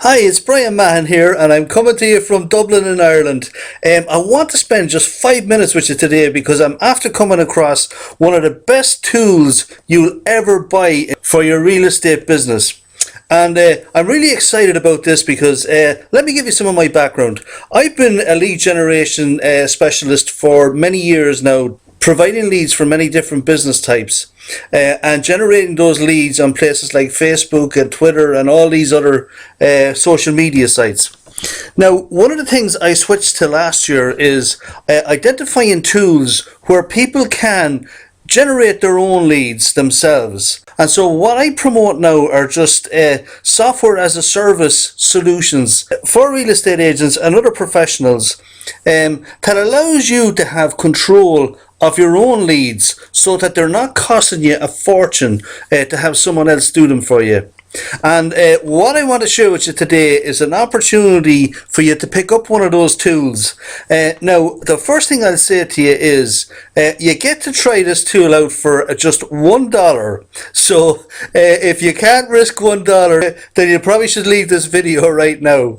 Hi, it's Brian Mahan here, and I'm coming to you from Dublin in Ireland. I want to spend just 5 minutes with you today because I'm after coming across one of the best tools you'll ever buy for your real estate business. And I'm really excited about this because let me give you some of my background. I've been a lead generation specialist for many years now, providing leads for many different business types and generating those leads on places like Facebook and Twitter and all these other social media sites. Now, one of the things I switched to last year is identifying tools where people can generate their own leads themselves. And so what I promote now are just software as a service solutions for real estate agents and other professionals that allows you to have control of your own leads so that they're not costing you a fortune to have someone else do them for you. And what I want to share with you today is an opportunity for you to pick up one of those tools. Now, the first thing I'll say to you is you get to try this tool out for just $1. So if you can't risk $1, then you probably should leave this video right now.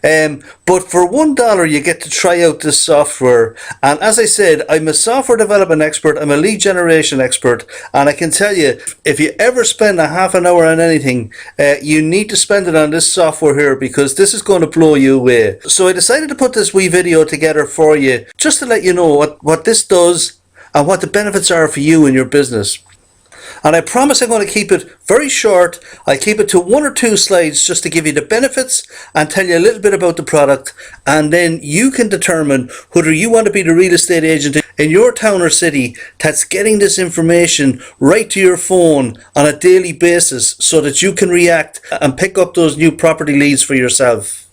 But for $1 you get to try out this software, and as I said, I'm a software development expert, I'm a lead generation expert, and I can tell you, if you ever spend a half an hour on anything, you need to spend it on this software here, because this is going to blow you away. So I decided to put this wee video together for you just to let you know what this does and what the benefits are for you and your business. And I promise I'm going to keep it very short. I'll keep it to 1 or 2 slides just to give you the benefits and tell you a little bit about the product, and then you can determine whether you want to be the real estate agent in your town or city that's getting this information right to your phone on a daily basis so that you can react and pick up those new property leads for yourself.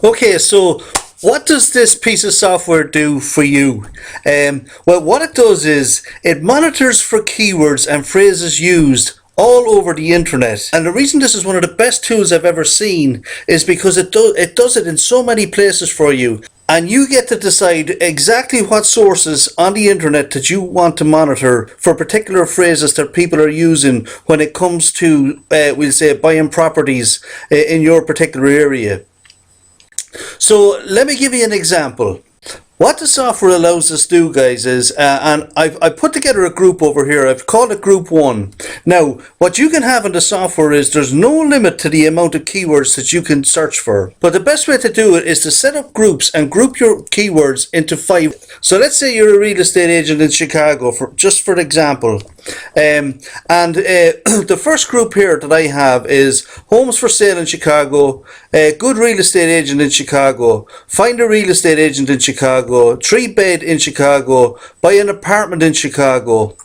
Okay, so what does this piece of software do for you? Well, what it does is it monitors for keywords and phrases used all over the internet. And the reason this is one of the best tools I've ever seen is because it does it in so many places for you. And you get to decide exactly what sources on the internet that you want to monitor for particular phrases that people are using when it comes to, we'll say, buying properties in your particular area. So let me give you an example. What the software allows us to do, guys, is, and I've put together a group over here. I've called it Group 1. Now, what you can have in the software is there's no limit to the amount of keywords that you can search for. But the best way to do it is to set up groups and group your keywords into 5. So let's say you're a real estate agent in Chicago, just for example. The first group here that I have is homes for sale in Chicago, good real estate agent in Chicago, find a real estate agent in Chicago, 3-bed in Chicago, buy an apartment in Chicago.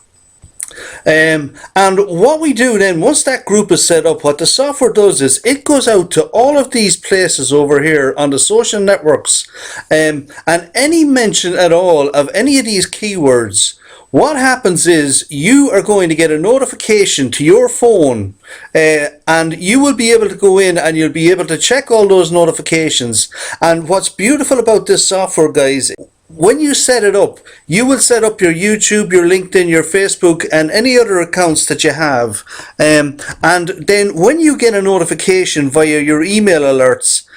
And what we do then, once that group is set up, what the software does is it goes out to all of these places over here on the social networks, and any mention at all of any of these keywords, what happens is you are going to get a notification to your phone, and you will be able to go in and you'll be able to check all those notifications. And what's beautiful about this software, guys, when you set it up, you will set up your YouTube, your LinkedIn, your Facebook, and any other accounts that you have. And then when you get a notification via your email alerts,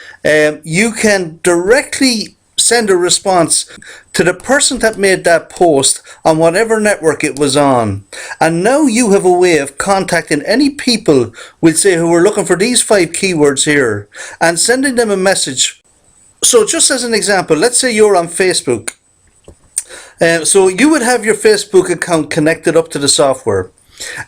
you can directly send a response to the person that made that post on whatever network it was on. And now you have a way of contacting any people, we'll say, who are looking for these 5 keywords here, and sending them a message. So just as an example, let's say you're on Facebook. So you would have your Facebook account connected up to the software.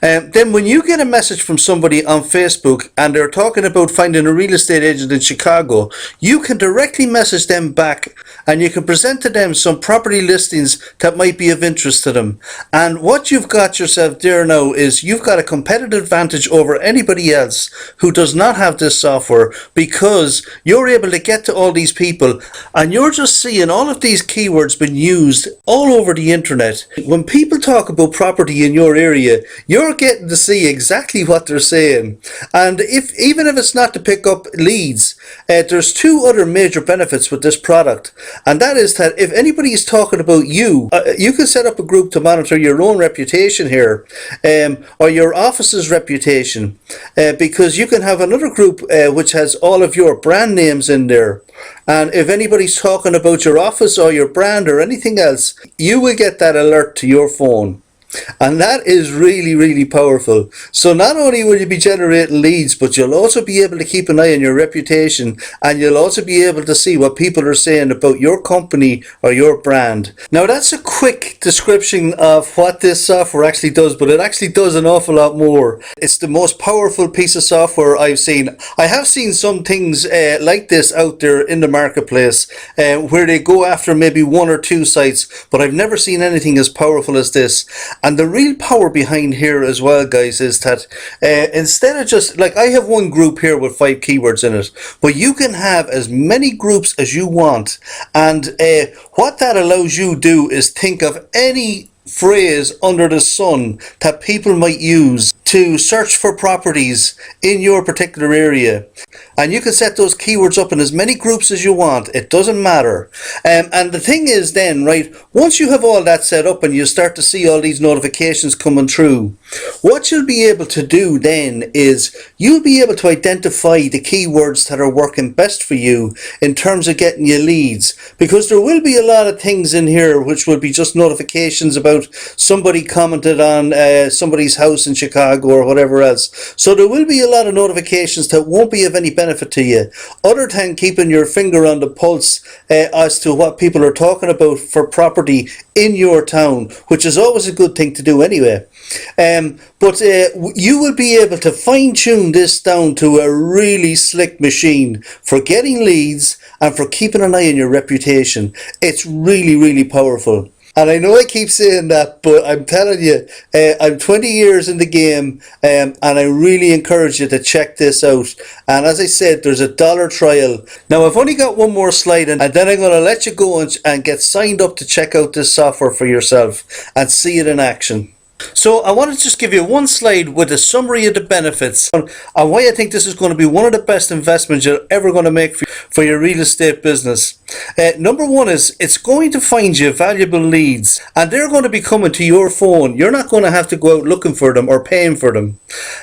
Then when you get a message from somebody on Facebook and they're talking about finding a real estate agent in Chicago, you can directly message them back and you can present to them some property listings that might be of interest to them. And what you've got yourself there now is you've got a competitive advantage over anybody else who does not have this software, because you're able to get to all these people and you're just seeing all of these keywords being used all over the internet. When people talk about property in your area, you're getting to see exactly what they're saying. And if even if it's not to pick up leads, there's two other major benefits with this product, and that is that if anybody is talking about you, you can set up a group to monitor your own reputation here, or your office's reputation, because you can have another group which has all of your brand names in there. And if anybody's talking about your office or your brand or anything else, you will get that alert to your phone. And that is really, really powerful. So not only will you be generating leads, but you'll also be able to keep an eye on your reputation, and you'll also be able to see what people are saying about your company or your brand. Now that's a quick description of what this software actually does, but it actually does an awful lot more. It's the most powerful piece of software I've seen. I have seen some things like this out there in the marketplace, where they go after maybe one or two sites, but I've never seen anything as powerful as this. And the real power behind here as well, guys, is that instead of just, like, I have one group here with 5 keywords in it, but you can have as many groups as you want. And what that allows you to do is think of any phrase under the sun that people might use to search for properties in your particular area, and you can set those keywords up in as many groups as you want. It doesn't matter. And the thing is then, right, once you have all that set up and you start to see all these notifications coming through, what you'll be able to do then is you'll be able to identify the keywords that are working best for you in terms of getting you leads, because there will be a lot of things in here which will be just notifications about somebody commented on somebody's house in Chicago or whatever else. So there will be a lot of notifications that won't be of any benefit to you, other than keeping your finger on the pulse as to what people are talking about for property in your town, which is always a good thing to do anyway. But you will be able to fine-tune this down to a really slick machine for getting leads and for keeping an eye on your reputation. It's really, really powerful. And I know I keep saying that, but I'm telling you, I'm 20 years in the game, and I really encourage you to check this out. And as I said, there's a $1 trial. Now, I've only got one more slide, and then I'm going to let you go and get signed up to check out this software for yourself and see it in action. So I want to just give you one slide with a summary of the benefits and why I think this is going to be one of the best investments you're ever going to make for your real estate business. Number one is it's going to find you valuable leads, and they're going to be coming to your phone. You're not going to have to go out looking for them or paying for them.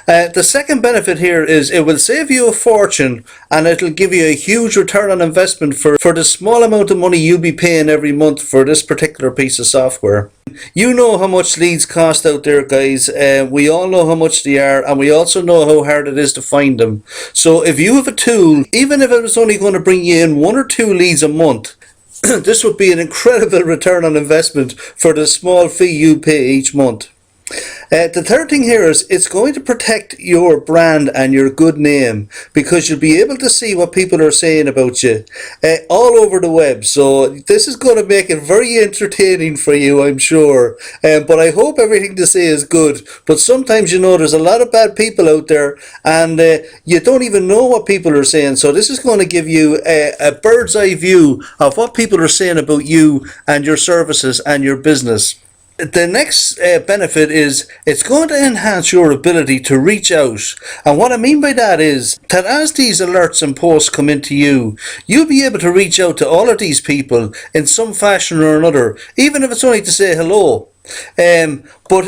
The second benefit here is it will save you a fortune, and it'll give you a huge return on investment for the small amount of money you'll be paying every month for this particular piece of software. You know how much leads cost out there, guys. We all know how much they are, and we also know how hard it is to find them. So if you have a tool, even if it was only going to bring you in 1 or 2 leads a month, this would be an incredible return on investment for the small fee you pay each month. The third thing here is it's going to protect your brand and your good name, because you'll be able to see what people are saying about you all over the web. So this is going to make it very entertaining for you, I'm sure. But I hope everything to say is good. But sometimes, you know, there's a lot of bad people out there, and you don't even know what people are saying. So this is going to give you a bird's eye view of what people are saying about you and your services and your business. The next benefit is it's going to enhance your ability to reach out. And what I mean by that is that as these alerts and posts come into you, you'll be able to reach out to all of these people in some fashion or another, even if it's only to say hello. But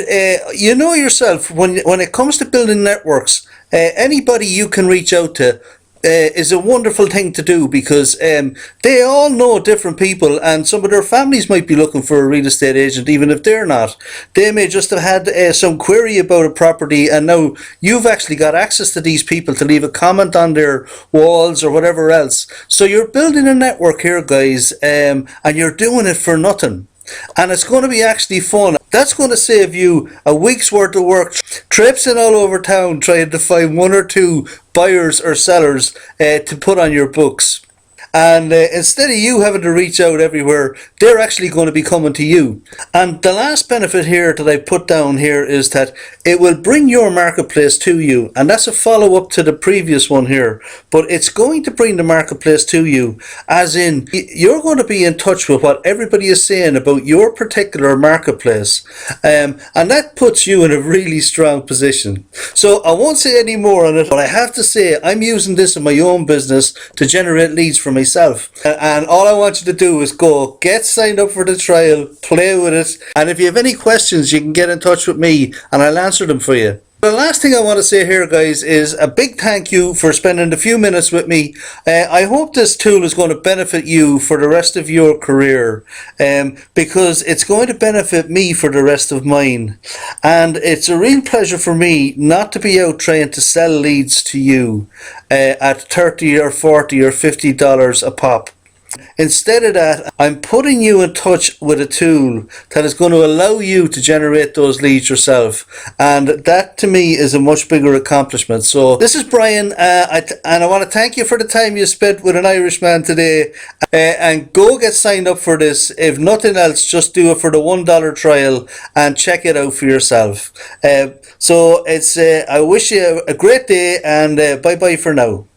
you know yourself, when it comes to building networks, anybody you can reach out to is a wonderful thing to do, because they all know different people, and some of their families might be looking for a real estate agent even if they're not. They may just have had some query about a property, and now you've actually got access to these people to leave a comment on their walls or whatever else. So you're building a network here, guys, and you're doing it for nothing. And it's going to be actually fun. That's going to save you a week's worth of work traipsing all over town trying to find 1 or 2 buyers or sellers to put on your books. And instead of you having to reach out everywhere, they're actually going to be coming to you. And the last benefit here that I put down here is that it will bring your marketplace to you. And that's a follow up to the previous one here. But it's going to bring the marketplace to you, as in you're going to be in touch with what everybody is saying about your particular marketplace. And that puts you in a really strong position. So I won't say any more on it, but I have to say I'm using this in my own business to generate leads for myself. And all I want you to do is go get signed up for the trial, play with it, and if you have any questions you can get in touch with me and I'll answer them for you. The last thing I want to say here, guys, is a big thank you for spending a few minutes with me. I hope this tool is going to benefit you for the rest of your career, because it's going to benefit me for the rest of mine. And it's a real pleasure for me not to be out trying to sell leads to you at $30 or $40 or $50 a pop. Instead of that, I'm putting you in touch with a tool that is going to allow you to generate those leads yourself. And that to me is a much bigger accomplishment. So this is Brian, and I want to thank you for the time you spent with an Irishman today. And go get signed up for this. If nothing else, just do it for the $1 trial and check it out for yourself. So it's I wish you a great day, and bye bye for now.